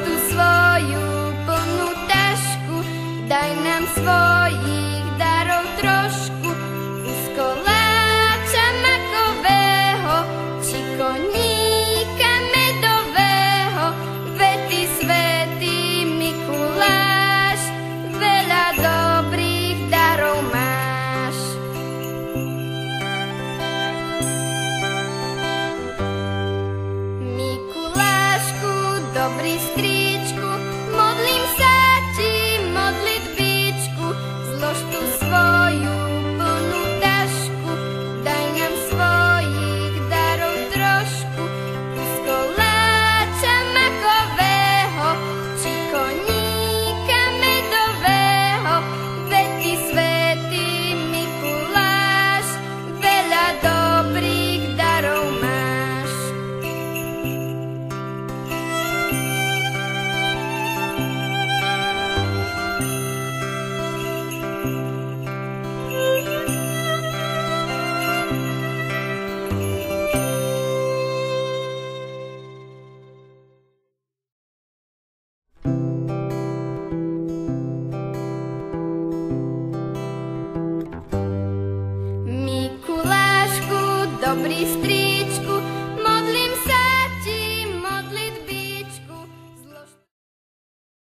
tu svoju plnú tašku, daj nám svojich darov trošku, kus koláča makového, či koníka medového, veď ty svätý Mikuláš, veľa dobrých darov máš. Mikulášku, dobrý strýčku, modlím sa ti modlitbičku, zlož tu svoju plnú tašku, daj nám svojich darov trošku, kus koláča makového, či koníka medového, veď ty svätý Mikuláš, veľa dobrých darov máš. Mikulášku, dobrý